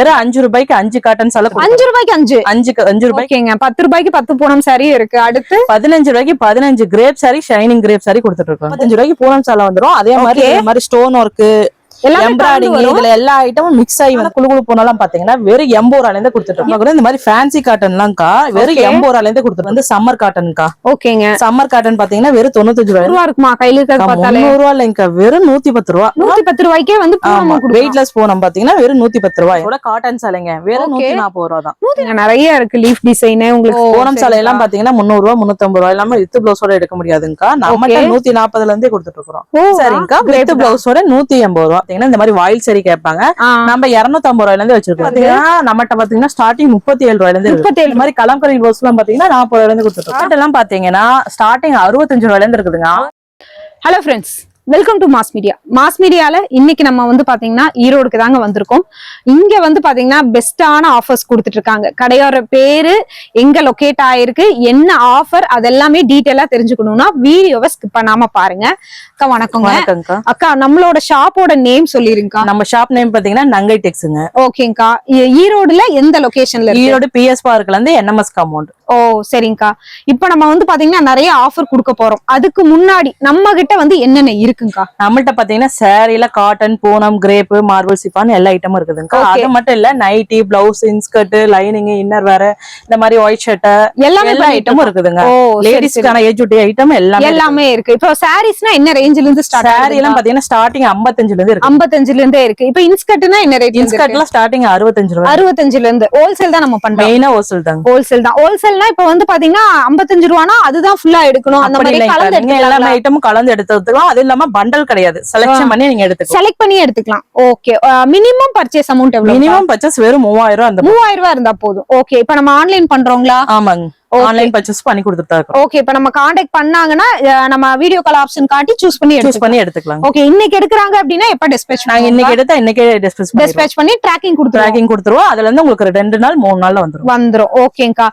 வெறும் 5 ரூபாய்க்கு 5 காட்டன் சாலை. 5 ரூபாய்க்கு 5 ரூபாய்க்கு 10 ரூபாய்க்கு 10 பூனம் சாரி இருக்கு. அடுத்து 15 ரூபாய்க்கு 15 crepe sari, shining crepe sari கொடுத்துட்டு இருக்கோம். 15 ரூபாய்க்கு பூனம் சாலை வந்துரும். அதே மாதிரி ஸ்டோன் ஒர்க், எம்ப்ராய்டிங், இதுல எல்லா ஐட்டமும் மிக்ஸ் ஆகி வந்து குழு போனாலும் பாத்தீங்கன்னா வெறும் 80 ரூபாயில இருந்து கொடுத்துட்டு இருக்கோம். இந்த மாதிரி ஃபேன்சி காட்டன்லாம்க்கா வெறும் 80 ரூபாயில இருந்து கொடுத்துட்டு வந்து சம்மர் காட்டன்க்கா. ஓகேங்க. சம்மர் காட்டன் பாத்தீங்கன்னா வெறும் 95 ரூபாய் இருக்குமா? கையில இருக்கிறது பார்த்தாலே 300 ரூபாய் இல்லைங்கக்கா, வெறும் 110 ரூபாய். 110 ரூபாய்க்கே வந்து வெயிட்லெஸ் பூனம் பாத்தீங்கன்னா வெறும் 110 ரூபாய். காட்டன் சாலைங்க வெறும் 140 ரூபாய் தான். நிறைய இருக்கு லீஃப் டிசைன். உங்களுக்கு பூனம் சாலை எல்லாம் பாத்தீங்கன்னா 300 ரூபாய் 350 ரூபாய் இல்லாம வித் பிளவுஸோட எடுக்க முடியாதுங்கக்கா. நம்ம 140ல இருந்தே கொடுத்துட்டு இருக்கோம். சரிங்கக்கா. வித் பிளவுஸோட 180 ரூபாய். பாத்தீங்கன்னா இந்த மாதிரி வாயில் சரி கேட்பாங்க. நம்ம 250 ரூபாயில இருந்து வச்சிருக்கோம். நம்மகிட்ட பாத்தீங்கன்னா ஸ்டார்டிங் 37 ரூபாயில இருந்து 37 மாதிரி கலம்கரி ரோஸ் எல்லாம் பாத்தீங்கன்னா 40 ரூபாயில இருந்து கொடுத்துருக்கோம். எல்லாம் பாத்தீங்கன்னா ஸ்டார்டிங் 65 ரூபாயில இருந்து இருக்குதுங்க. Hello friends, welcome to mass media. Mass மீடியால இன்னைக்கு நம்ம வந்து பாத்தீங்கன்னா ஈரோடுக்கு தாங்க வந்திருக்கோம். இங்க வந்து பாத்தீங்கன்னா பெஸ்டான ஆஃபர்ஸ் கொடுத்துட்டு இருக்காங்க. கடையோட பேரு, எங்க லொகேட் ஆயிருக்கு, என்ன ஆஃபர், அதெல்லாமே டீட்டெயிலா தெரிஞ்சுக்கணும்னா வீடியோவை ஸ்கிப் பண்ணாம பாருங்க. அக்கா வணக்கங்க. அக்கா நம்மளோட ஷாப்போட நேம் சொல்லிருங்கக்கா. நம்ம ஷாப் நேம் பாத்தீங்கன்னா நங்கை டெக்ஸ்ங்க. ஓகேங்கக்கா. ஈரோடுல எந்த லொகேஷன்ல? ஈரோடு PS பார்க்ல இருந்து NMS காம்பவுண்ட். ஓ சரிங்கக்கா. இப்ப நம்ம வந்து பாத்தீங்கன்னா நிறைய ஆஃபர் கொடுக்க போறோம். அதுக்கு முன்னாடி நம்ம கிட்ட வந்து என்னென்ன இருக்குங்கக்கா? நம்மள்ட்ட பாத்தீங்கன்னா சாரில cotton, Poonam, crepe, marble, chiffon எல்லா ஐட்டமும் இருக்குதுங்க. அது மட்டும் இல்ல, nightie, blouse, inskirt, lining, inner wear, இந்த மாதிரி ஒயிட் ஷர்ட் எல்லா ஐட்டமும் இருக்குதுங்க. லேடிஸ்க்கான ஏஜுட்டி ஐட்டம் எல்லாமே இருக்கு. இப்போ சாரீஸ்னா என்ன ரேஞ்சில இருந்து ஸ்டார்ட்? சாரி எல்லாம் பாத்தீங்கன்னா ஸ்டார்டிங் 55ல இருந்து இருக்கு. 55ல இருந்தே இருக்கு. இப்போ இன்ஸ்கர்ட்னா என்ன ரேட்? இன்ஸ்கர்ட்லாம் ஸ்டார்டிங் 65 ரூபாய். 65ல இருந்து. ஹோல்சேல் தான் நம்ம பண்றோம். மெயினா ஹோல்சேல் தான். ஹோல்சேல் தான். ஹோல்சேல்னா இப்போ வந்து பாத்தீங்கன்னா 55 ரூபானா அதுதான் ஃபுல்லா எடுக்கணும். அந்த மாதிரி கலந்து எடுத்துக்கலாம். எல்லா ஐட்டமும் கலந்து எடுத்துக்கலாம். அது இல்லாம பண்டல் கிடையாது. செலக்ஷன் பண்ணி நீங்க எடுத்துக்கலாம். செலக்ட் பண்ணி எடுத்துக்கலாம். ஓகே. மினிமம் பர்ச்சேஸ் அமௌண்ட் எவ்வளவு? மினிமம் பர்ச்சேஸ் வெறும் 3000 ரூபாய். அந்த 3000 ரூபாய் இருந்தா போதும். ஓகே. இப்போ நம்ம ஆன்லைன் பண்றோங்களா? ஆமாங்க. ஆன்லைன் பர்ச்சேஸ் பண்ணி கொடுத்துட்டா இருக்கோம். ஓகே. இப்ப நம்ம கான்டாக்ட் பண்ணாங்கன்னா நம்ம வீடியோ கால் ஆப்ஷன் காட்டி சூஸ் பண்ணி எடுத்துக்கலாம். ஓகே. இன்னைக்கு எடுக்கறாங்க அப்படினா எப்ப டிஸ்பேட்ச்? நாங்க இன்னைக்கு எடுத்தா இன்னைக்கே டிஸ்பேட்ச் பண்ணி ட்ராக்கிங் கொடுத்துருவோம். அதுல இருந்து உங்களுக்கு 2 நாள் 3 நாள்ல வந்துரும். ஓகேங்கா.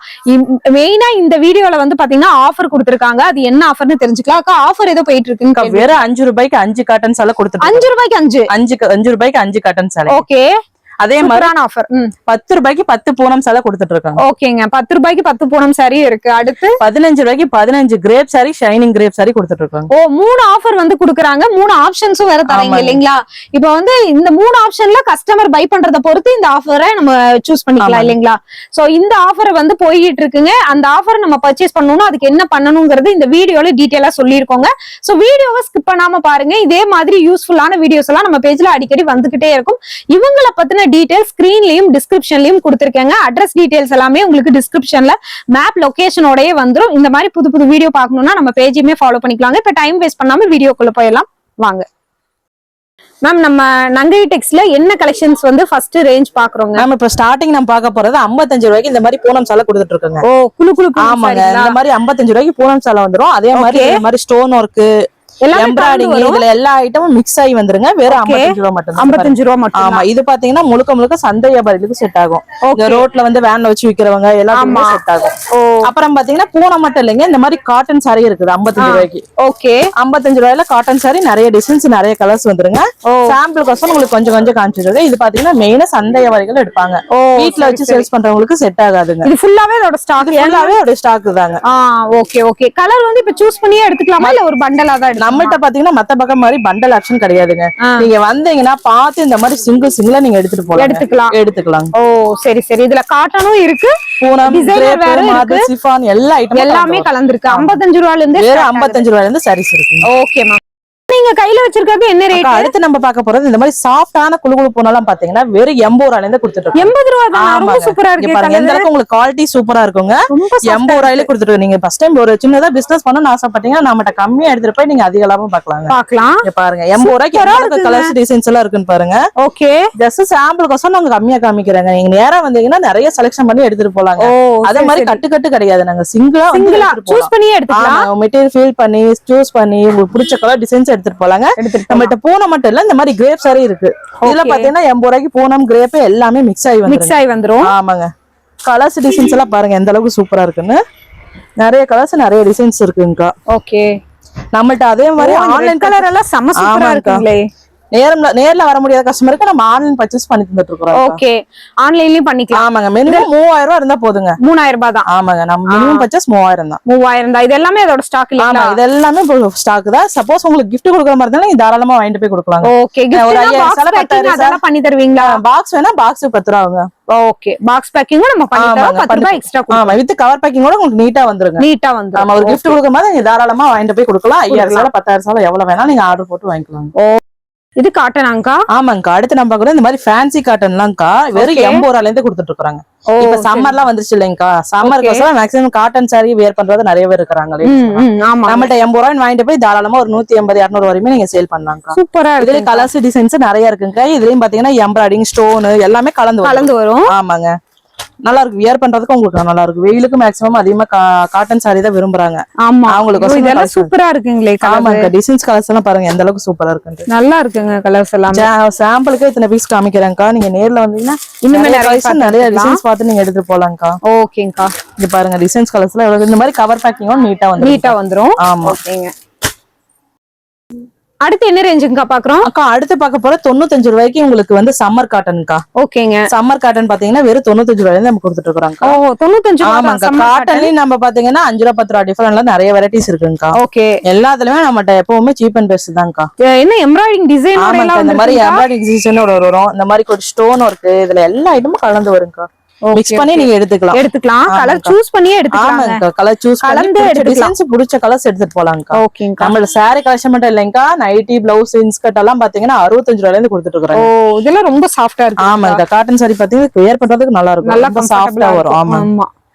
மெயினா இந்த வீடியோல வந்து பாத்தீங்கன்னா ஆஃபர் கொடுத்திருக்காங்க. அது என்ன ஆஃபர்னு தெரிஞ்சுக்கலாம். அக்கா ஆஃபர் ஏதோ போயிட்டு இருக்குங்க. வெறும் 5 ரூபாய்க்கு 5 காட்டன் சாலை கொடுத்துருக்கோம். 5 ரூபாய்க்கு 5 ரூபாய்க்கு 5 காட்டன் சாலை. ஓகே. அதே மாதிரி ஆஃபர் 10 ரூபாய்க்கு 10 பூனம் சாலை கொடுத்துட்டு இருக்காங்க. ஓகேங்க. 10 ரூபாய்க்கு 10 பூனம் சாரி இருக்கு. அடுத்து 15 ரூபாய்க்கு 15 crepe sari, shining crepe sari கொடுத்துட்டு இருக்காங்க. ஓ 3 ஆஃபர் வந்து குடுக்குறாங்க. 3 ஆப்ஷன்ஸும் வேற தரீங்க இல்லீங்களா? இப்போ வந்து இந்த 3 ஆப்ஷன்ல கஸ்டமர் பை பண்றத பொறுத்து இந்த ஆஃபரை நம்ம சூஸ் பண்ணிக்கலாம் இல்லீங்களா? சோ இந்த ஆஃபர் வந்து போயிட்டு இருக்குங்க. அந்த ஆஃபர் நம்ம பர்ச்சேஸ் பண்ணனும்னா அதுக்கு என்ன பண்ணனும்ங்கிறது இந்த வீடியோல டீடைலா சொல்லிருக்கோங்க. சோ வீடியோவை ஸ்கிப் பண்ணாம பாருங்க. இதே மாதிரி யூஸ்ஃபுல்லான வீடியோஸ் எல்லாம் நம்ம பேஜ்ல அடிக்கடி வந்துகிட்டே இருக்கும். இவங்கள பத்தின டீடைல்ஸ் ஸ்கிரீன்லயும் டிஸ்கிரிப்ஷன்லயும் கொடுத்திருக்கேங்க. அட்ரஸ் டீடைல்ஸ் எல்லாமே உங்களுக்கு டிஸ்கிரிப்ஷன்ல மேப் லொகேஷனோடயே வந்துரும். இந்த மாதிரி புது புது வீடியோ பார்க்கணும்னா நம்ம பேஜையுமே ஃபாலோ பண்ணிக்கலாங்க. இப்ப டைம் வேஸ்ட் பண்ணாம வீடியோக்குள்ள போயிடலாம் வாங்க. மேம் நம்ம நங்கை டெக்ஸ்ல என்ன கலெக்ஷன்ஸ் வந்து ஃபர்ஸ்ட் ரேஞ்ச் பாக்குறோங்க? மேம் இப்ப ஸ்டார்டிங் நம்ம பார்க்க போறது 55 ரூபாய்க்கு இந்த மாதிரி பூனம் சாலை கொடுத்துட்டு இருக்காங்க. ஓ குளு குளு. ஆமாங்க. இந்த மாதிரி 55 ரூபாய்க்கு பூனம் சாலை வந்துரும். அதே மாதிரி இந்த மாதிரி ஸ்டோன் ஒர்க், எம்ப்ராய்டிங், இதுல எல்லா ஐட்டமும் மிக்ஸ் ஆகி வந்துருங்க. வெறும் 55 ரூபாய் மட்டும். 55 ரூபாய் மட்டும். ஆமா. இது பாத்தீங்கன்னா முழுக்க சந்தை வியாபாரிகளுக்கு செட் ஆகும். இந்த ரோட்ல வந்து வேன்ல வச்சு விக்கிறவங்க எல்லாருமே செட் ஆகும். அப்புறம் பாத்தீங்கன்னா பூனம் மட்டும் இல்லைங்க, இந்த மாதிரி காட்டன் சாரி இருக்குது 55 ரூபாய்க்கு. ஓகே. 55 ரூபாயில காட்டன் சாரி நிறைய டிசைன்ஸ், நிறைய கலர்ஸ் வந்துருங்க. சாம்பிள் கோசம் உங்களுக்கு கொஞ்சம் காமிச்சிருக்கேன். இது பாத்தீங்கன்னா மெயினா சந்தை வியாபாரிகள் எடுப்பாங்க. வீட்டுல வச்சு சேல்ஸ் பண்றவங்களுக்கு செட் ஆகாதுங்க. இது ஃபுல்லாவே அதோட ஸ்டாக், எல்லாமே அதோட ஸ்டாக் தாங்க. Okay okay. கலர் வந்து இப்ப சூஸ் பண்ணியே எடுத்துக்கலாமா இல்ல ஒரு பண்டலா தான்? நம்மகிட்ட பாத்தீங்கன்னா மத்த பக்கம் மாதிரி பண்டல் ஆப்ஷன் கிடையாதுங்க. நீங்க வந்தீங்கன்னா பார்த்து இந்த மாதிரி சிங்கிளா நீங்க எடுத்துட்டு போலாம். எடுத்துக்கலாம். ஓ சரி சரி. இதுல காட்டனும் இருக்கு, பூனம், கிரேப், சிஃபான் எல்லா ஐட்டமும் எல்லாமே கலந்துருக்கு. 55 ரூபாயில இருந்து 55 ரூபாயில இருந்து சாரீஸ் இருக்கு. Okay ma'am. நீங்க கையில வச்சிருக்கிறது என்ன ரேட்? அடுத்து நம்ம பார்க்க போறது இந்த மாதிரி சாஃப்டான குளு பூனெல்லாம் பாத்தீங்கன்னா வெறும் 80 ரூபாயில இருந்து கொடுத்துட்டு இருக்கோம். 80 ரூபாய் தான். ரொம்ப சூப்பரா இருக்கு பாருங்க. எந்த அளவுக்கு உங்களுக்கு குவாலிட்டி சூப்பரா இருக்குங்க. 80 ரூபாயில கொடுத்துட்டு நீங்க ஃபர்ஸ்ட் டைம் ஒரு சின்னதா பிசினஸ் பண்ணனும்னு ஆசைப்பட்டீங்கன்னா நம்மட்ட கம்மியா எடுத்துட்டு போய் நீங்க அதிக லாபம் பார்க்கலாம். இங்க பாருங்க 80 ரூபாய்க்கு எவ்வளவு கலர்ஸ் டிசைன்ஸ் எல்லாம் இருக்குன்னு பாருங்க. ஓகே. ஜஸ்ட் சாம்பிள் கோசம் நாங்க கம்மியா காமிக்கிறேங்க. நீங்க நேரா வந்தீங்கன்னா நிறைய செலக்ஷன் பண்ணி எடுத்துட்டு போலாங்க. அதே மாதிரி கட்டு கிடையாது. நாங்க சிங்கிளா சூஸ் பண்ணி எடுத்துக்கலாம். மெட்டீரியல் ஃபீல் பண்ணி சூஸ் பண்ணி உங்களுக்கு பிடிச்ச கலர் டிசைன்ஸ் எடுத்துட்டு போலாங்க. நம்மகிட்ட பூனம் மட்டும் இல்ல, இந்த மாதிரி கிரேப் சாரி இருக்கு. இதுல பாத்தீங்கன்னா 80 ரூபாய்க்கு பூனம், கிரேப் எல்லாமே மிக்ஸ் ஆகி வந்துரும். ஆமாங்க. கலர்ஸ் டிசைன்ஸ் எல்லாம் பாருங்க எந்த அளவுக்கு சூப்பரா இருக்குன்னு. நிறைய கலர்ஸ் நிறைய டிசைன்ஸ் இருக்குங்கக்கா. ஓகே. நம்மள்ட்ட அதே மாதிரி ஆன்லைன் கலர் எல்லாம் செம்ம சூப்பரா இருக்குங்களே. நேர்ல வர முடியாத கஸ்டமருக்கு நம்ம ஆன்லைன் பர்ச்சேஸ் பண்ணி தந்துட்டு இருக்கோம். ஓகே, ஆன்லைன்லயும் பண்ணிக்கலாம். ஆமாங்க, மினிமம் 3000 ரூபாய் இருந்தா போதுங்க. 3000 ரூபாய் தான். ஆமாங்க, நம்ம மினிமம் பர்ச்சேஸ் 3000 தான். 3000 தான். இது எல்லாமே அதோட ஸ்டாக் இல்லையா? இது எல்லாமே ஸ்டாக் தான். சப்போஸ் உங்களுக்கு gift கொடுக்குற மாதிரி இருந்தா நீங்க தாராளமா வாங்கிட்டு போய் கொடுக்கலாம். ஓகே, ஒரு 5000 பேக்கிங் அதெல்லாம் பண்ணி தருவீங்களா? பாக்ஸ் வேணா பாக்ஸ் 10 ரூபாங்க. ஓகே, பாக்ஸ் பேக்கிங் நம்ம பண்ணி தரோம். 10 ரூபாய் எக்ஸ்ட்ரா கொடுங்க. ஆமா, வித் கவர் பேக்கிங் கூட உங்களுக்கு நீட்டா வந்துருங்க. நீட்டா வந்துரும். ஆமா, ஒரு gift கொடுக்குற மாதிரி நீங்க தாராளமா வாங்கிட்டு போய் கொடுக்கலாம். 5000 சால 10000 சால எவ்வளவு வேணா நீங்க ஆர்டர் போட்டு வாங்கிக்கலாம். இது காட்டனாங்கா? ஆமாங்கா. அடுத்து நம்ம கூட இந்த மாதிரி ஃபேன்சி காட்டன்லாம்க்கா வெறும் 80 ரூபாயில இருந்து கொடுத்துட்டு இருக்காங்க. இப்ப சம்மர்லாம் வந்துருச்சு இல்லைங்கக்கா, சம்மருக்கு மேக்ஸிமம் காட்டன் சாரி வேர் பண்றது நிறைய பேர் இருக்காங்க. நம்மள்ட்ட 80 ரூபாய் வாங்கிட்டு போய் தாராளமா ஒரு 180 200 வரையுமே நீங்க சேல் பண்ணலாம்க்கா. சூப்பரா இருக்கு. இதுல கலர்ஸ் டிசைன்ஸ் நிறைய இருக்குங்க. இதுலயும் பாத்தீங்கன்னா எம்ப்ராய்டிங் ஸ்டோன் எல்லாமே கலந்து வரும். ஆமாங்க, நல்லா இருக்கு. வியர் பண்றதுக்கு உங்களுக்கு நல்லா இருக்கு. வெயிலுக்கு மேக்ஸிமம் அதிகமா காட்டன் சாரி தான் விரும்புறாங்க. ஆமா, அவங்களுக்கு இதெல்லாம் சூப்பரா இருக்குங்களே. ஆமாங்க, டிசைன்ஸ் கலர்ஸ் எல்லாம் பாருங்க எந்த அளவுக்கு சூப்பரா இருக்கு. நல்லா இருக்குங்க கலர்ஸ் எல்லாம். சாம்பிளுக்கு இத்தனை பீஸ் காமிக்கிறேன்க்கா. நீங்க நேர்ல வந்தீங்கன்னா இன்னுமே நிறைய டிசைன்ஸ் பார்த்து நீங்க எடுத்துட்டு போலாம்க்கா. ஓகேங்கா. இது பாருங்க டிசைன்ஸ் கலர்ஸ் எல்லாம் இந்த மாதிரி கவர் பேக்கிங்கும் நீட்டா வந்துரும். ஆமா, ஓகேங்க. அடுத்து என்ன ரேஞ்சுங்கா பாக்குறோம்? அக்கா அடுத்து பார்க்க போற 95 ரூபாய்க்கு உங்களுக்கு வந்து சம்மர் காட்டன்க்கா. ஓகேங்க. சம்மர் காட்டன் பாத்தீங்கன்னா வெறும் 95 ரூபாயில நம்ம கொடுத்துட்டு இருக்கோம். ஓ, 95. ஆமாங்க, காட்டன்லயும் நம்ம பாத்தீங்கன்னா 5 ரூபாய் 10 ரூபாய் டிஃபரெண்ட்ல நிறைய வெரைட்டிஸ் இருக்குங்கக்கா. ஓகே, எல்லாத்துலயுமே நம்மகிட்ட எப்பவுமே சீப் அண்ட் பெஸ்ட் தான்க்கா. என்ன எம்ப்ராய்டிங் டிசைன் ஆமாங்க, இந்த மாதிரி எம்ப்ராய்டிங் டிசைனோட வரும். இந்த மாதிரி ஒரு ஸ்டோன் ஒர்க் இதுல எல்லா ஐட்டமும் கலந்து வரும்க்கா. மிக்ஸ் பண்ணி நீங்க எடுத்துக்கலாம். கலர் சூஸ் பண்ணியே எடுத்துக்கலாம். ஆமாங்க, கலர் சூஸ் பண்ணி டிசைன்ஸ் பிடிச்ச கலர்ஸ் எடுத்துட்டு போலாம்க்கா. ஓகேங்க. நம்ம சாரி கலெக்ஷன் மட்டும் இல்லைங்கக்கா, நைட்டி பிளவுஸ் இன்ஸ்கர்ட் எல்லாம் பாத்தீங்கன்னா 65 ரூபாயில இருந்து கொடுத்துட்டு இருக்காங்க. ஓ, இதெல்லாம் ரொம்ப சாஃப்ட்டா இருக்கு. ஆமாங்க, காட்டன் சாரி பாத்தீங்கன்னா வேர் பண்றதுக்கு நல்லா இருக்கும். ரொம்ப சாஃப்ட்டா வரும். ஆமா,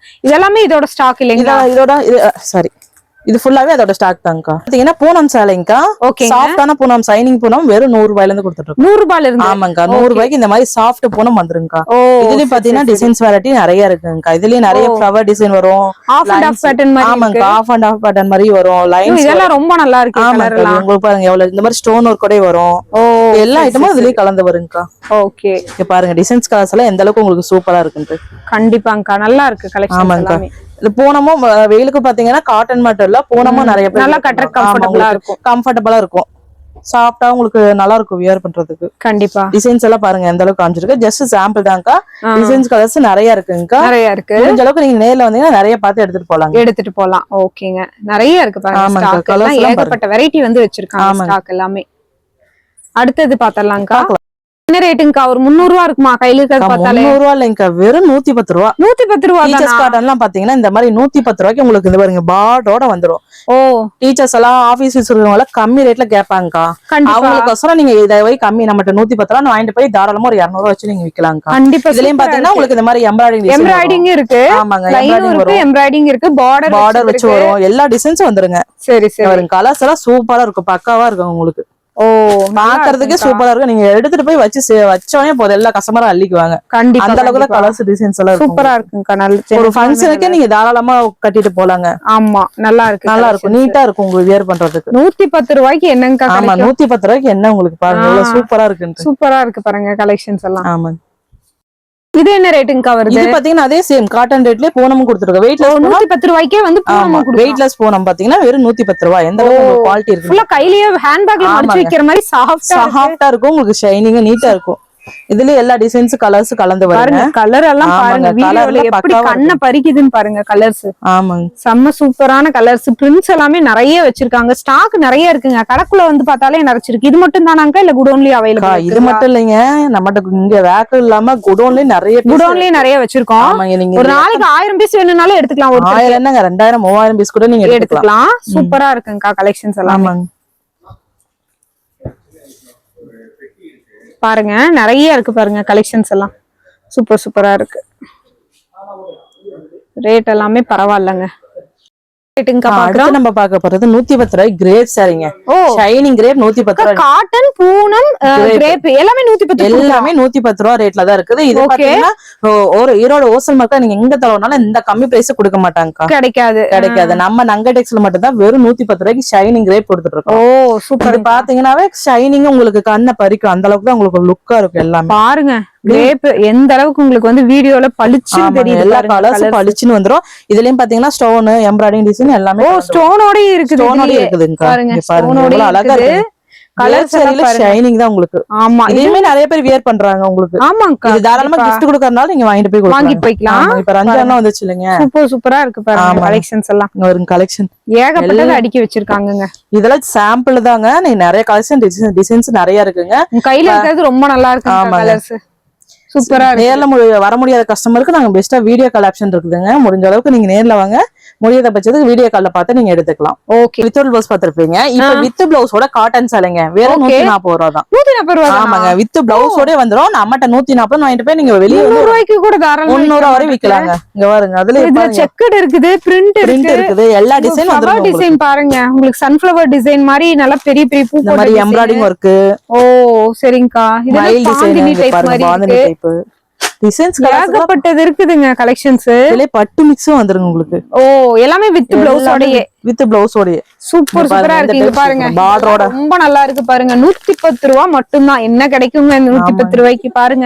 இதெல்லாமே இதோட ஸ்டாக் இல்லைங்களா? இதோட சாரி இது ஃபுல்லாவே அதோட ஸ்டாக் தான்க்கா. பாத்தீங்கன்னா பூனம் சேலைங்கா. சாஃப்டான பூனம், சைனிங் பூனம் வெறும் 100 ரூபாயில இருந்து கொடுத்துட்டு இருக்கோம். 100 ரூபாயில இருந்து? ஆமாங்கா, 100 ரூபாய்க்கு இந்த மாதிரி சாஃப்ட் பூனம் வந்துருங்கா. இதுலயும் பாத்தீங்கன்னா டிசைன்ஸ் வெரைட்டி நிறைய இருக்குங்கா. இதுலயும் நிறைய ஃப்ளவர் டிசைன் வரும். ஆஃப் அண்ட் ஆஃப் பேட்டர்ன் மாதிரி. ஆமாங்க, ஆஃப் அண்ட் ஆஃப் பேட்டர்ன் மாதிரி வரும். லைன்ஸ் இதெல்லாம் ரொம்ப நல்லா இருக்கு. கலர் எல்லாம் உங்களுக்கு பாருங்க எவ்வளவு இந்த மாதிரி ஸ்டோன் ஒர்க் கூட வரும். எல்லா ஐட்டமும் இதுலயே கலந்து வருங்கா. ஓகே, இங்க பாருங்க டிசைன்ஸ் கலர்ஸ் எல்லாம் எந்த அளவுக்கு உங்களுக்கு சூப்பரா இருக்குன்னு. கண்டிப்பாங்கா, நல்லா இருக்கு கலெக்ஷன் எல்லாமே. இது பூனமும் வெயிலுக்கு பாத்தீங்கன்னா காட்டன் மட்டும் இல்ல, பூனமும் நிறைய பேர் நல்லா கட்டற கம்ஃபர்டபிளா இருக்கும். சாஃப்ட்டா உங்களுக்கு நல்லா இருக்கும் வியர் பண்றதுக்கு. கண்டிப்பா. டிசைன்ஸ் எல்லாம் பாருங்க எந்த அளவுக்கு காமிச்சிருக்கு. ஜஸ்ட் சாம்பிள் தான்க்கா. டிசைன்ஸ் கலர்ஸ் நிறைய இருக்குங்கக்கா. நிறைய இருக்கு. முடிஞ்ச அளவுக்கு நீங்க நேர்ல வந்தீங்கன்னா நிறைய பார்த்து எடுத்துட்டு போலாம். ஓகேங்க, நிறைய இருக்கு பாருங்க. ஸ்டாக் எல்லாம் ஏகப்பட்ட வெரைட்டி வந்து வச்சிருக்காங்க. ஸ்டாக் எல்லாமே. அடுத்து பார்த்தறலாம்க்கா. என்ன ரேட்டுங்கா? ஒரு 300 ரூபாய் இருக்குமா கையில இருக்கிறது பார்த்தாலே? 300 ரூபாய் இல்லைங்கா, வெறும் 110 ரூபாய். 110 ரூபாய். டீச்சர்ஸ் காட்டன்லாம் பாத்தீங்கன்னா இந்த மாதிரி 110 ரூபாய்க்கு உங்களுக்கு இந்த பாருங்க பார்டரோட வந்துரும். ஓ, டீச்சர்ஸ் எல்லாம் ஆபீஸ் இருக்கிறவங்க கம்மி ரேட்ல கேட்பாங்கக்கா. அவங்களுக்கோசரம் நீங்க இதை கம்மி நம்மகிட்ட 110 ரூபாய் வாங்கிட்டு போய் தாராளமா ஒரு 200 ரூபாய் வச்சு நீங்க விக்கலாம்க்கா. கண்டிப்பா. இதுலயும் பாத்தீங்கன்னா உங்களுக்கு இந்த மாதிரி எம்ப்ராய்டிங் இருக்கு. ஆமாங்க, எம்ப்ராய்டிங் இருக்கு. பார்டர் வச்சு வரும். எல்லா டிசைன்ஸும் வந்துருங்க. சரி சரி. கலர்ஸ் எல்லாம் சூப்பரா இருக்கும், பக்காவா இருக்கும் உங்களுக்கு. ஓ, பாக்குறதுக்கே சூப்பரா இருக்கும். நீங்க எடுத்துட்டு போய் வச்சோடனே போதும், எல்லா கஸ்டமரும் அள்ளிக்குவாங்க. கண்டிப்பா. அந்த அளவுக்கு கலர்ஸ் டிசைன்ஸ் எல்லாம் சூப்பரா இருக்குங்க. ஒரு ஃபங்க்ஷனுக்கே நீங்க தாராளமா கட்டிட்டு போலாங்க. ஆமா, நல்லா இருக்கு. நல்லா இருக்கும், நீட்டா இருக்கும் உங்களுக்கு வியர் பண்றதுக்கு. 110 ரூபாய்க்கு என்னங்க? ஆமா, 110 ரூபாய்க்கு என்ன உங்களுக்கு பாருங்க எவ்வளவு சூப்பரா இருக்கு. சூப்பரா இருக்கு பாருங்க கலெக்ஷன்ஸ் எல்லாம். ஆமா. இது என்ன ரேட்டுங்க வருது? இது பாத்தீங்கன்னா அதே சேம் காட்டன் ரேட்லயே பூனமும் கொடுத்துருக்கோம். வெயிட்லெஸ் 110 ரூபாய்க்கே வந்து பூனம் கொடுக்குறோம். வெயிட்லெஸ் பூனம் பாத்தீங்கன்னா வெறும் 110 ரூபாய். எந்த அளவுக்கு குவாலிட்டி இருக்கு. ஃபுல்லா கையிலேயே ஹேண்ட் பேக்ல மடிச்சு வைக்கிற மாதிரி சாஃப்ட்டா இருக்கும். உங்களுக்கு ஷைனிங்கா நீட்டா இருக்கும். இதுல எல்லா டிசைன்ஸ் கலர்ஸ் கலந்து வருங்க. கலர் எல்லாம் பாருங்க, வீடியோல எப்படி கண்ணை பறிக்குதுன்னு பாருங்க கலர்ஸ். ஆமாங்க, செம்ம சூப்பரான கலர்ஸ். பிரிண்ட்ஸ் எல்லாமே நிறைய வச்சிருக்காங்க. ஸ்டாக் நிறைய இருக்குங்க. கடைக்குள்ள வந்து பார்த்தாலே நிறைச்சிருக்கு. இது மட்டும் தானாங்க இல்ல குடோன்லயே அவைலபிள்? இது மட்டும் இல்லைங்க, நம்மகிட்ட இங்க வேக்க இல்லாம குடோன்லயே நிறைய வச்சிருக்கோம். ஒரு நாளைக்கு 1000 பீஸ் வேணும்னாலும் எடுத்துக்கலாம். ஒரு 1000 என்னங்க 2000 3000 பீஸ் கூட நீங்க எடுத்துக்கலாம். சூப்பரா இருக்குங்கக்கா கலெக்ஷன்ஸ் எல்லாம். பாருங்க நிறைய இருக்கு பாருங்க கலெக்ஷன்ஸ் எல்லாம். சூப்பரா இருக்கு. ரேட் எல்லாமே பரவாயில்லங்க. நம்ம பார்க்க போறது 110 ரூபாய் கிரேப் சாரிங்க. ஷைனிங் கிரேப் 110 ரூபாய். காட்டன் பூனம் கிரேப் எல்லாமே 110. எல்லாமே 110 ரூபாய் ரேட்ல தான் இருக்குது. இது பாத்தீங்கன்னா ஒரு ஈரோடு ஹோல்சேல் மார்க்கெட்ல நீங்க எங்க தரனாலும் இந்த கம்மி பிரைஸ் கொடுக்க மாட்டாங்க. கிடைக்காது. நம்ம நங்க டெக்ஸ்ல மட்டும் தான் வெறும் 110 ரூபாய்க்கு ஷைனிங் கிரேப் கொடுத்துட்டு இருக்கோம். ஓ சூப்பர். பாத்தீங்கன்னாவே ஷைனிங் உங்களுக்கு கண்ணை பறிக்கும். அந்த அளவுக்கு தான் உங்களுக்கு லுக்கா இருக்கும். எல்லாமே பாருங்க கிரேப் எந்த அளவுக்கு உங்களுக்கு வந்து வீடியோல பளிச்சுன்னு தெரியுது. எல்லா கலர்ஸும் பளிச்சுன்னு வந்துரும். இதுலயும் பாத்தீங்கன்னா ஸ்டோன் எம்ப்ராய்டிங் டிசைன் எல்லாமே ஸ்டோனோட இருக்குது. ஸ்டோனோட இருக்குதுங்க. பாருங்க எவ்வளவு அழகா இருக்கு. கலர்ஸ் ஷைனிங் தான் உங்களுக்கு. ஆமா, இதுவுமே நிறைய பேர் வியர் பண்றாங்க உங்களுக்கு. ஆமாங்கா, இது தாராளமா gift கொடுக்கறனால நீங்க வாங்கிட்டு போய்க்கலாம். இப்ப ரம்ஜான் வந்துச்சு இல்லங்க, சூப்பரா இருக்கு பாருங்க கலெக்ஷன்ஸ் எல்லாம். ஒரு கலெக்ஷன் ஏகப்பட்டது அடுக்கி வச்சிருக்காங்கங்க. இதெல்லாம் சாம்பிள் தாங்க, நீ நிறைய கலெக்ஷன் டிசைன்ஸ் நிறைய இருக்குங்க. கையில இருக்கிறது ரொம்ப நல்லா இருக்கு கலர்ஸ், சூப்பரா இருக்கு. நேர்ல வர முடியாத கஸ்டமருக்கு நாங்க பெஸ்டா வீடியோ கால் ஆப்ஷன் இருக்குதுங்க. முடிஞ்ச அளவுக்கு நீங்க நேர்ல வாங்க, முடியாத பட்சத்துக்கு வீடியோ கால்ல பார்த்து நீங்க எடுத்துக்கலாம். ஓகே, வித் பிளவுஸ் பாத்திருப்பீங்க. இப்ப வித் பிளவுஸோட காட்டன் சேலைங்க வெறும் 140 ரூபா தான். 140 ரூபா? ஆமாங்க, வித் பிளவுஸோட வந்துரும். நம்மட்ட 140 வாங்கிட்டு போய் நீங்க வெளியே 300 ரூபாய்க்கு கூட தாராளமா 300 ரூபா வரை விக்கலாங்க. இங்க பாருங்க, அதுல செக்கட் இருக்குது, பிரிண்ட் இருக்குது, எல்லா டிசைன் வந்துரும். டிசைன் பாருங்க, உங்களுக்கு சன்ஃப்ளவர் டிசைன் மாதிரி நல்ல பெரிய பெரிய பூ போட்ட மாதிரி எம்ப்ராய்டிங் வர்க். ஓ சரிங்கக்கா, இது பாந்தினி டைப் மாதிரி இருக்கு. டிசைன்ஸ் ஏகப்பட்டது இருக்குதுங்க கலெக்ஷன்ஸ். இதுல பட்டு மிக்ஸும் வந்துருங்க உங்களுக்கு. ஓ எல்லாமே வித் பிளவுஸோடயே, வித் பிளவுஸோடயே சூப்பரா இருக்கு. இது பாருங்க, பார்டரோட ரொம்ப நல்லா இருக்கு பாருங்க. 110 ரூபா மட்டும் தான். என்ன கிடைக்குங்க 110 ரூபாய்க்கு? பாருங்க,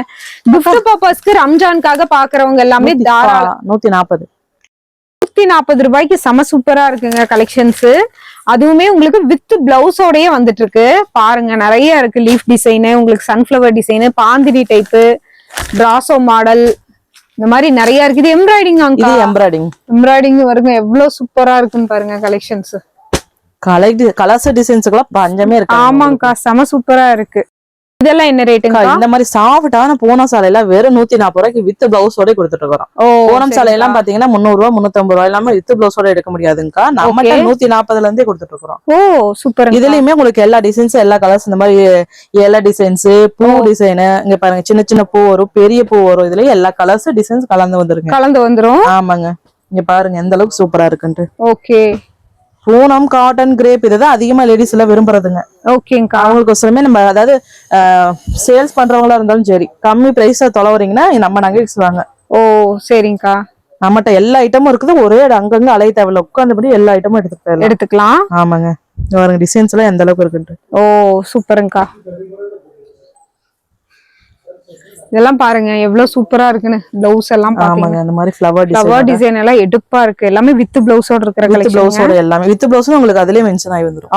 gift பர்பஸ்க்கு ரம்ஜானுக்காக பாக்குறவங்க எல்லாமே தாராளம் 140 ரூபாய்க்கு செம சூப்பரா இருக்குங்க கலெக்ஷன்ஸ். அதுவுமே உங்களுக்கு வித் பிளவுஸோடயே வந்துட்டு இருக்கு பாருங்க. நிறைய இருக்கு, லீஃப் டிசைனு, உங்களுக்கு sunflower design, bandhani type, brasso model, இந்த மாதிரி நிறைய இருக்குது. எம்ப்ராய்டிங் அங்க எம்ப்ராய்டிங் வருங்க, எவ்வளவு சூப்பரா இருக்குன்னு பாருங்க கலெக்ஷன்ஸ். கலர்ஸ் டிசைன்ஸ்க்குலாம் பஞ்சமே இருக்கு. ஆமாங்கக்கா, செம சூப்பரா இருக்கு. இதெல்லாம் என்ன ரேட்டுங்க? இந்த மாதிரி சாஃப்டான பூனம் சாலை எல்லாம் வெறும் 140 ரூபாய்க்கு வித் பிளவுஸோட கொடுத்துட்டு இருக்கோம். பூனம் சாலை எல்லாம் பாத்தீங்கன்னா 300 ரூபா 350 ரூபாய் இல்லாம வித் பிளவுஸோட எடுக்க முடியாதுங்கக்கா. நம்மகிட்ட 140ல இருந்தே கொடுத்துட்டு இருக்கோம். ஓ சூப்பர். இதுலயுமே உங்களுக்கு எல்லா டிசைன்ஸ், எல்லா கலர்ஸ், இந்த மாதிரி எல்லா டிசைன்ஸ், பூ டிசைன், இங்க பாருங்க சின்ன சின்ன பூ வரும், பெரிய பூ வரும். இதுலயே எல்லா கலர்ஸ் டிசைன்ஸ் கலந்து வந்துரும். ஆமாங்க, இங்க பாருங்க எந்த அளவுக்கு சூப்பரா இருக்குன்ட்டு. ஓகே, பூனம், காட்டன், கிரேப் இதுதான் அதிகமா லேடிஸ் எல்லாம் விரும்புறதுங்க. ஓகேங்கா, அவங்களுக்கோசரமே நம்ம அதாவது சேல்ஸ் பண்றவங்களா இருந்தாலும் சரி, கம்மி பிரைஸா தொலைவீங்கன்னா நம்ம நகைஸ் வாங்க. ஓ சரிங்கக்கா, நம்மகிட்ட எல்லா ஐட்டமும் இருக்குது. ஒரே அங்கங்க அலைய தேவையில்ல, உட்கார்ந்தபடி எல்லா ஐட்டமும் எடுத்துக்கலாம். ஆமாங்க, பாருங்க டிசைன்ஸ் எல்லாம் எந்த அளவுக்கு இருக்குன்ட்டு. ஓ சூப்பருங்கக்கா, இதெல்லாம் பாருங்க எவ்வளவு சூப்பரா இருக்குன்னு. பிளவுஸ் எல்லாம் பாருங்க, அந்த மாதிரி ஃப்ளவர் டிசைன் எல்லாம் எடுப்பா இருக்கு. எல்லாமே வித் பிளவுஸோட இருக்கிற கலெக்ஷன். பிளவுஸோட எல்லாமே வித் பிளவுஸ் உங்களுக்கு அதுலயே மென்ஷன் ஆகி வந்துரும்.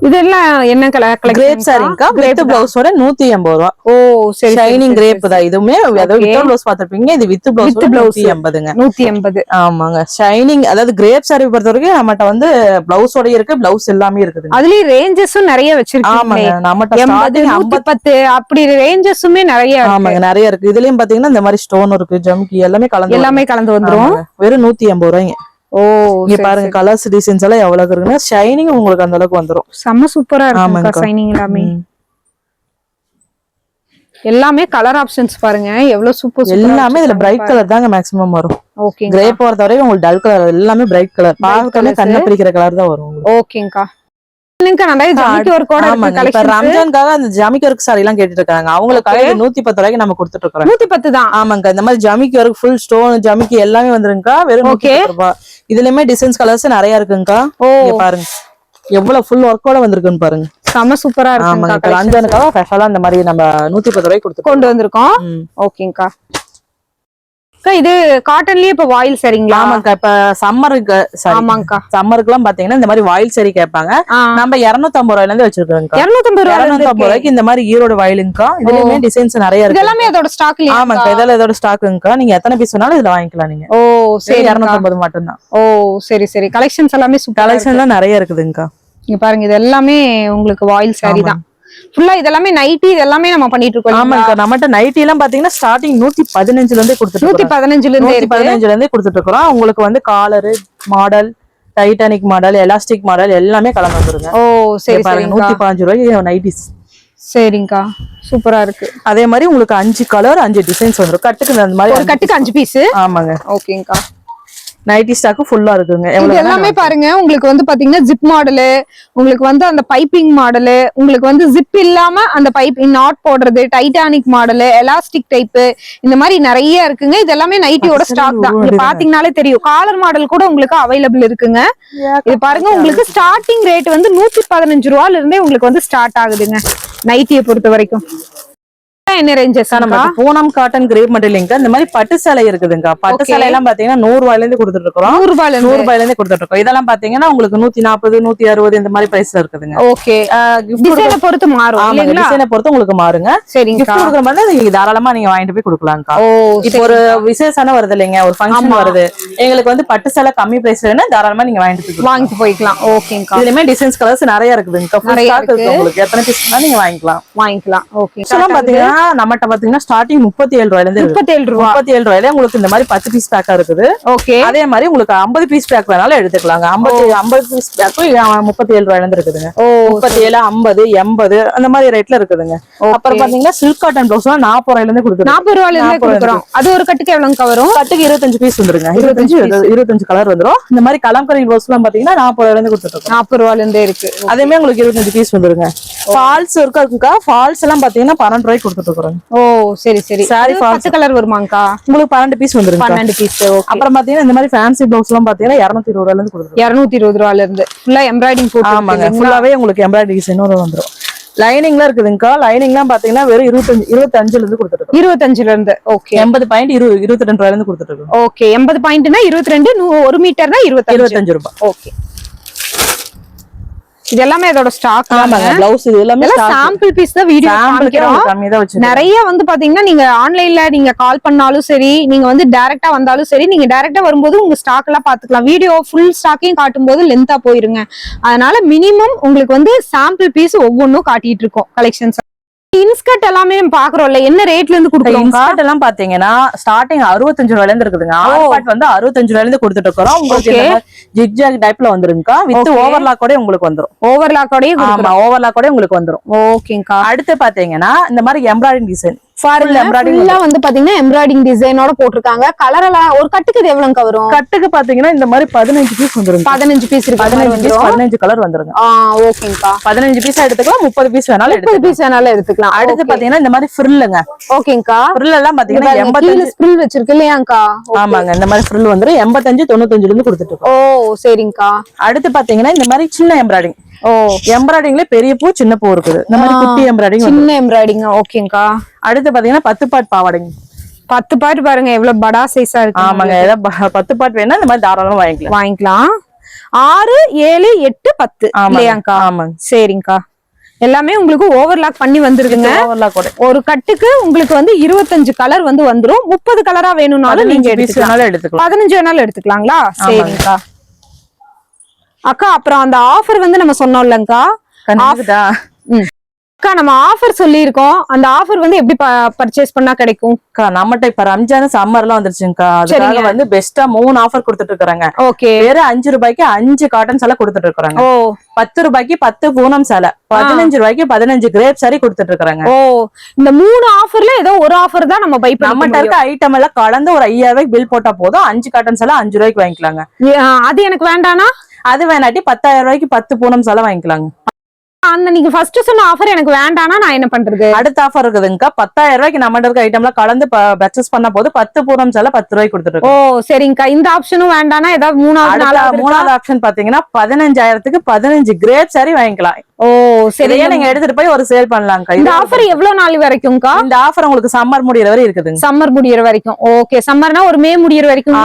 இதெல்லாம் என்ன கலர்? கிரேப் சாரிங்கா, வித் பிளவுஸோட 180 ரூபா. ஓ சரி, ஷைனிங் கிரேப் தான். இதுமே அதாவது வித் பிளவுஸ் பாத்திருப்பீங்க. இது வித் பிளவுஸ் 180ங்க. 180. ஆமாங்க, ஷைனிங். அதாவது கிரேப் சாரி பொறுத்த வரைக்கும் நம்மட்ட வந்து பிளவுஸோட இருக்கு, பிளவுஸ் எல்லாமே இருக்குது. அதுலயும் ரேஞ்சஸும் நிறைய வச்சிருக்கீங்க. ஆமாங்க, நம்மட்ட 80, 110 அப்படி ரேஞ்சஸுமே நிறைய. ஆமாங்க, நிறைய இருக்கு. இதுலயும் பாத்தீங்கன்னா இந்த மாதிரி ஸ்டோன் இருக்கு, ஜம்கி எல்லாமே கலந்து வந்துரும். வெறும் 180 ரூபாய்ங்க. ஓ இங்க பாருங்க கலர்ஸ் டிசைன்ஸ் எல்லாம் எவ்வளவு இருக்குன்னா ஷைனிங் உங்களுக்கு அந்த அளவுக்கு வந்துரும். செம்ம சூப்பரா இருக்கு ஷைனிங் எல்லாமே. எல்லாமே கலர் ஆப்ஷன்ஸ் பாருங்க எவ்வளவு சூப்பர். எல்லாமே இதுல பிரைட் கலர் தாங்க மேக்ஸிமம் வரும். ஓகே, கிரே பொறுத்த வரைக்கும் உங்களுக்கு டல் கலர், எல்லாமே பிரைட் கலர். பார்க்கவே கண்ணை பிடிக்கிற கலர் தான் வரும். ஓகேங்கா, ரம்ஜானுக்காக அந்த ஜமிக்கி ஒர்க் சாரி எல்லாம் கேட்டுட்டு இருக்காங்க. அவங்களுக்காக 110 ரூபாய்க்கு நம்ம கொடுத்துட்டு இருக்கோம். 110 தான். ஆமாங்க, இந்த மாதிரி ஜமிக்கி ஒர்க், ஃபுல் ஸ்டோன் ஜமிக்கி எல்லாமே வந்துருங்கக்கா. வெறும் 110 ரூபாய். இதுலயுமே டிசைன்ஸ் கலர்ஸ் நிறைய இருக்குங்கக்கா. பாருங்க எவ்வளவு ஃபுல் ஒர்க்கோட வந்திருக்குன்னு பாருங்க. செம சூப்பரா இருக்கு. ஆமாங்க, ரம்ஜானுக்காக ஸ்பெஷலா இந்த மாதிரி நம்ம 110 ரூபாய்க்கு கொண்டு வந்திருக்கோம். ஓகேங்கா, இது காட்டன்லயே இப்ப வாயில் சரிங்களா? ஆமாக்கா, இப்ப சம்மருக்கு சம்மருக்கு எல்லாம் பாத்தீங்கன்னா இந்த மாதிரி வாயில் சரி கேட்பாங்க. நம்ம 250 ரூபாயில இருந்து வச்சிருக்கோம். 250 ரூபாய்க்கு இந்த மாதிரி ஈரோடு வாயிலுங்கக்கா. இதுலயுமே டிசைன்ஸ் நிறைய இருக்கு. எல்லாமே அதோட ஸ்டாக். ஆமாக்கா, இதெல்லாம் இதோட ஸ்டாக்குங்கக்கா. நீங்க எத்தனை பீஸ் வேணாலும் இதுல வாங்கிக்கலாம் நீங்க. ஓ சரி, 250 மட்டும் தான். ஓ சரி சரி, கலெக்ஷன்ஸ் எல்லாமே சூப்பர். கலெக்ஷன் எல்லாம் நிறைய இருக்குதுங்கக்கா. இங்க பாருங்க, இது எல்லாமே உங்களுக்கு வாயில் சாரி தான். ஃபுல்லா இதெல்லாமே நைட்டி, இதெல்லாமே நம்ம பண்ணிட்டு இருக்கோம். ஆமாங்க, நம்மட்ட நைட்டி எல்லாம் பாத்தீங்கன்னா ஸ்டார்டிங் 115ல இருந்தே கொடுத்துட்டு 115ல இருந்தே கொடுத்துட்டு இருக்கோம். உங்களுக்கு வந்து collar model, Titanic model, elastic model எல்லாமே கலந்து வந்துருங்க. ஓ சரி சரி, 115 ரூபாய்க்கு நைட்டிஸ். சரிங்கக்கா, சூப்பரா இருக்கு. அதே மாதிரி உங்களுக்கு 5 கலர் 5 டிசைன்ஸ் வந்துரும். கட்டுக்கு அந்த மாதிரி ஒரு கட்டுக்கு 5 பீஸ். ஆமாங்க, ஓகேங்கா. நைட்டி ஸ்டாக் ஃபுல்லா இருக்குங்க. இது எல்லாமே பாருங்க உங்களுக்கு வந்து பாத்தீங்கன்னா ஜிப் மாடலு, உங்களுக்கு வந்து அந்த பைப்பிங் மாடலு, உங்களுக்கு வந்து ஜிப் இல்லாம அந்த பைப்பிங் நாட் போடுறது, டைட்டானிக் மாடலு, எலாஸ்டிக் டைப், இந்த மாதிரி நிறைய இருக்குங்க. இது எல்லாமே நைட்டியோட ஸ்டாக் தான். இங்க பாத்தீங்கன்னாலே தெரியும். காலர் மாடல் கூட உங்களுக்கு அவைலபிள் இருக்குங்க. இது பாருங்க, உங்களுக்கு ஸ்டார்டிங் ரேட் வந்து 115 ரூபாயில இருந்தே உங்களுக்கு வந்து ஸ்டார்ட் ஆகுதுங்க நைட்டியை பொறுத்த வரைக்கும். என்ன ரேஞ்சஸ் நம்ம பூனம் காட்டன் கிரேப் மெட்டீரியல் இந்த மாதிரி பட்டு சேலை இருக்குதுங்க. பட்டு சேலை எல்லாம் பாத்தீங்கன்னா 100 ரூபாயில இருந்து கொடுத்துட்டு இருக்கோம். 100 ரூபாயில இருந்து கொடுத்துட்டு இருக்கோம். இதெல்லாம் பாத்தீங்கன்னா உங்களுக்கு 140 160 இந்த மாதிரி பிரைஸ்ல இருக்குதுங்க. ஓகே, டிசைனை பொறுத்து மாறும் இல்லீங்களா? டிசைனை பொறுத்து உங்களுக்கு மாறுங்க. சரிங்க. gift கொடுக்குற மாதிரி நீங்க தாராளமா நீங்க வாங்கிட்டு போய் கொடுக்கலாம்க்கா. இப்போ ஒரு விசேஷம் வருது இல்லைங்க, ஒரு ஃபங்க்ஷன் வருது, எங்களுக்கு வந்து பட்டு சேலை கம்மி பிரைஸ்ல வேணும், தாராளமா நீங்க வாங்கிட்டு போய்க்கலாம். ஓகேங்கா. இதுலயுமே டிசைன்ஸ் கலர்ஸ் நிறைய இருக்குதுங்க. ஃபுல் ஸ்டாக் இருக்கு உங்களுக்கு. எத்தனை பீஸ் வேணா நீங்க வாங்கிக்கலாம். ஓகே. இதெல்லாம் பாத்தீங்கன்னா நம்மட்ட பாத்தீங்கன்னா ஸ்டார்டிங் 37 ரூபாயில இருந்து 37 ரூபாயில உங்களுக்கு இந்த மாதிரி 10 பீஸ் பேக்கா இருக்குது. ஓகே. அதே மாதிரி உங்களுக்கு 50 பீஸ் பேக் வேணாலும் எடுத்துக்கலாங்க. 50 பீஸ் பேக் 37 ரூபாயில இருந்து இருக்குதுங்க. 37 50 80 அந்த மாதிரி ரேட்ல இருக்குதுங்க. அப்புறம் பாத்தீங்கன்னா சில்க் காட்டன் ப்ளவுஸ் 40 ரூபாயில இருந்து கொடுக்குறோம். 40 ரூபாயில இருந்து கொடுக்குறோம். அது ஒரு கட்டுக்கு எவ்வளவு வரும்? கட்டுக்கு 25 பீஸ் வந்துருங்க. 25 கலர் வந்துரும். இந்த மாதிரி கலம்கரி ப்ளவுஸ் எல்லாம் பாத்தீங்கன்னா 40 ரூபாயில இருந்து கொடுத்துட்டு இருக்கோம். 40 ரூபாயில இருந்தே இருக்கு. அதேமே உங்களுக்கு 25 பீஸ் வந்துருங்க. ஃபால்ஸ் இருக்குங்க. ஃபால்ஸ் எல்லாம் பாத்தீங்கன்னா 12 ரூபாய்க்கு கொடுத்துட்டு இருக்கோம். ஓ சரி சரி. சாரி ஃபால்ஸ் கலர் வருமாங்கா? உங்களுக்கு 12 பீஸ் வந்துருங்க. 12 பீஸ். அப்புறம் பாத்தீங்கன்னா இந்த மாதிரி ஃபேன்சி ப்ளவுஸ் எல்லாம் பாத்தீங்கன்னா 220 ரூபாயில இருந்து கொடுத்துருக்கோம். 220 ரூபாயில இருந்து ஃபுல்லா எம்ப்ராய்டிங் போட்டு. ஆமாங்க, ஃபுல்லாவே உங்களுக்கு எம்ப்ராய்டிங் டிசைன் வந்துரும். லைனிங்லாம் இருக்குதுங்கக்கா. லைனிங்லாம் பாத்தீங்கன்னா வெறும் 25ல இருந்து கொடுத்துட்டு இருக்கோம். 25ல இருந்து. ஓகே. 80 பாயிண்ட் 22 ரூபாயில இருந்து கொடுத்துட்டு இருக்கோம். ஓகே. 80 பாயிண்ட்னா 22, 1 மீட்டர்னா 25 ரூபாய். ஓகே. இது எல்லாமே இதோட ஸ்டாக். ஆமாங்க, ப்ளவுஸ் இது எல்லாமே சாம்பிள் பீஸ் தான். வீடியோ காமிக்கிறோம். நிறைய வந்து பாத்தீங்கன்னா நீங்க ஆன்லைன்ல நீங்க கால் பண்ணாலும் சரி, நீங்க வந்து டைரக்டா வந்தாலும் சரி, நீங்க டைரக்டா வரும்போது உங்க ஸ்டாக் எல்லாம் பாத்துக்கலாம். வீடியோ ஃபுல் ஸ்டாக்கையும் காட்டும் போது லென்த்தா போயிருங்க. அதனால மினிமம் உங்களுக்கு வந்து சாம்பிள் பீஸ் ஒவ்வொன்றும் காட்டிட்டு இருக்கோம் கலெக்ஷன்ஸ். இன்ஸ்கர்ட் எல்லாமே பாக்குறோம்ல, என்ன ரேட்ல இருந்து கொடுக்குறோம்? இன்ஸ்கர்ட் எல்லாம் பாத்தீங்கன்னா ஸ்டார்டிங் 65 ரூபாயில இருந்து இருக்குதுங்க. ஆர்பாட் வந்து 65 ரூபாயில இருந்து கொடுத்துட்டு இருக்கோம். உங்களுக்கு ஜிக்ஜாக் டைப்ல வந்துருங்கக்கா. வித் ஓவர்லாக் கூட உங்களுக்கு வந்துரும். ஓவர்லாக்கோடயே உங்களுக்கு வந்துரும். ஓகேங்கா. அடுத்து பாத்தீங்கன்னா இந்த மாதிரி எம்ப்ராய்டிங் டிசைன் வந்து பாத்தீங்கன்னா எம்ப்ராய்டிங் டிசைனோட போட்டிருக்காங்க. கலர் எல்லாம் ஒரு கட்டுக்கு எவ்வளவு வரும்? கட்டுக்கு பாத்தீங்கன்னா இந்த மாதிரி 15 பீஸ் வந்துரும். 15 பீஸ் இருக்கு. 15 கலர் வந்துருங்க. ஓகேங்கா. 15 பீஸ் எடுத்துக்கலாம். 30 பீஸ் வேணாலும் 30 பீஸ் வேணாலும் எடுத்துக்கலாம். அடுத்து பாத்தீங்கன்னா இந்த மாதிரி ஃப்ரில்லுங்க. ஓகேங்கா. ஃப்ரில் எல்லாம் பாத்தீங்கன்னா 85 ஃப்ரில் வச்சிருக்கு இல்லையாங்கா? ஆமாங்க, இந்த மாதிரி ஃப்ரில் வந்துரும். 85 95ல இருந்து கொடுத்துட்டு இருக்கோம். ஓ சரிங்கா. அடுத்து பாத்தீங்கன்னா இந்த மாதிரி சின்ன எம்ப்ராய்டிங். ஓ எம்ப்ராய்டிங்ல பெரிய பூ சின்ன பூ இருக்குது. இந்த மாதிரி குட்டி எம்ப்ராய்டிங், சின்ன எம்ப்ராய்டிங். ஓகேங்கா. அடுத்து பாத்தீங்கன்னா 10 பாட் பாவாடைங்க. 10 பாட் பாருங்க எவ்வளவு படா சைஸா இருக்கு. ஆமாங்க, ஏதாவது 10 பாட் வேணா இந்த மாதிரி தாராளமா வாங்கிக்கலாம். 6 7 8 10 இல்லையாங்கா? ஆமாங்க. சரிங்கக்கா. எல்லாமே உங்களுக்கு ஓவர்லாக் பண்ணி வந்துருதுங்க. ஒரு கட்டுக்கு உங்களுக்கு வந்து 25 கலர் வந்து வந்துரும். 30 கலரா வேணும்னாலும் நீங்க எடுத்துக்கலாம். 15 வேணாலும் எடுத்துக்கலாங்களா? சரிங்கக்கா. அக்கா அப்புறம் அந்த ஆஃபர் வந்து நம்ம சொன்னோம் இல்லங்கா, அக்கா நம்ம ஆஃபர் சொல்லியிருக்கோம். அந்த ஆஃபர் வந்து எப்படி பர்ச்சேஸ் பண்ணா கிடைக்கும்? நம்மகிட்ட இப்ப ரம்ஜான் சம்மர் எல்லாம் வந்துருச்சுங்கக்கா. அதுக்காக வந்து பெஸ்டா 3 ஆஃபர் கொடுத்துட்டு இருக்காங்க. ஓகே. வேற 5 ரூபாய்க்கு 5 காட்டன் சேலை கொடுத்துட்டு இருக்காங்க. ஓ 10 ரூபாய்க்கு 10 பூனம் சேலை, 15 ரூபாய்க்கு 15 கிரேப் சாரி கொடுத்துட்டு இருக்காங்க. ஓ இந்த 3 ஆஃபர்ல ஏதோ ஒரு ஆஃபர் தான் நம்ம பை பண்ண. நம்மகிட்ட இருக்க ஐட்டம் எல்லாம் கலந்து ஒரு 5000 ரூபாய்க்கு பில் போட்டா போதும். 5 காட்டன் சேலை 5 ரூபாய்க்கு வாங்கிக்கலாங்க. அது எனக்கு வேண்டானா? அது வேணாட்டி 10000 ரூபாய்க்கு 10 பூனம் சேலை வாங்கிக்கலாங்க. அந்த நீங்க ஃபர்ஸ்ட் சொன்ன ஆஃபர் எனக்கு வேண்டானா நான் என்ன பண்றது? அடுத்த ஆஃபர் இருக்குதுங்கக்கா. 10000 ரூபாய்க்கு நம்ம இருக்க ஐட்டம்ல கலந்து பர்ச்சேஸ் பண்ணா போது 10 பூனம் சேலை 10 ரூபாய்க்கு கொடுத்துட்டு. ஓ சரிங்கக்கா. இந்த ஆப்ஷனும் வேண்டானா ஏதாவது மூணாவது ஆப்ஷன் பாத்தீங்கன்னா 15000க்கு 15 கிரேப் சாரி வாங்கிக்கலாம். ஓ சரி, நீங்க எடுத்துட்டு போய் ஒரு சேல் பண்ணலாம்க்கா. இந்த ஆஃபர் எவ்வளவு நாள் வரைக்கும்க்கா? இந்த ஆஃபர் உங்களுக்கு சம்மர் முடியற வரை இருக்குது. சம்மர் முடியற வரைக்கும். ஓகே. சம்மர்னா ஒரு மே முடியற வரைக்கும்.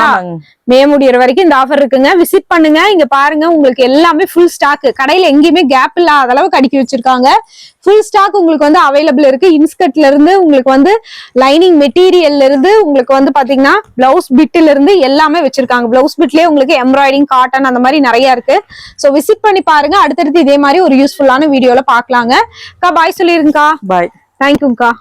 மே முடியற வரைக்கும் இந்த ஆஃபர் இருக்குங்க. விசிட் பண்ணுங்க. இங்க பாருங்க, உங்களுக்கு எல்லாமே ஃபுல் ஸ்டாக். கடையில எங்கேயுமே கேப் இல்லாத அளவுக்கு அடுக்கி வச்சிருக்காங்க. ஃபுல் ஸ்டாக் உங்களுக்கு வந்து அவைலபிள் இருக்கு. இன்ஸ்கர்ட்ல இருந்து உங்களுக்கு வந்து லைனிங் மெட்டீரியல்ல இருந்து உங்களுக்கு வந்து பாத்தீங்கன்னா பிளவுஸ் பிட்ல இருந்து எல்லாமே வச்சிருக்காங்க. பிளவுஸ் பிட்லயே உங்களுக்கு எம்ப்ராய்டிங், காட்டன் அந்த மாதிரி நிறைய இருக்கு. சோ விசிட் பண்ணி பாருங்க. அடுத்தடுத்து இதே மாதிரி ஒரு யூஸ்ஃபுல்லான வீடியோல பாக்கலாங்க. பாய் சொல்லிருங்கக்கா. பாய். தேங்க்யூங்கக்கா.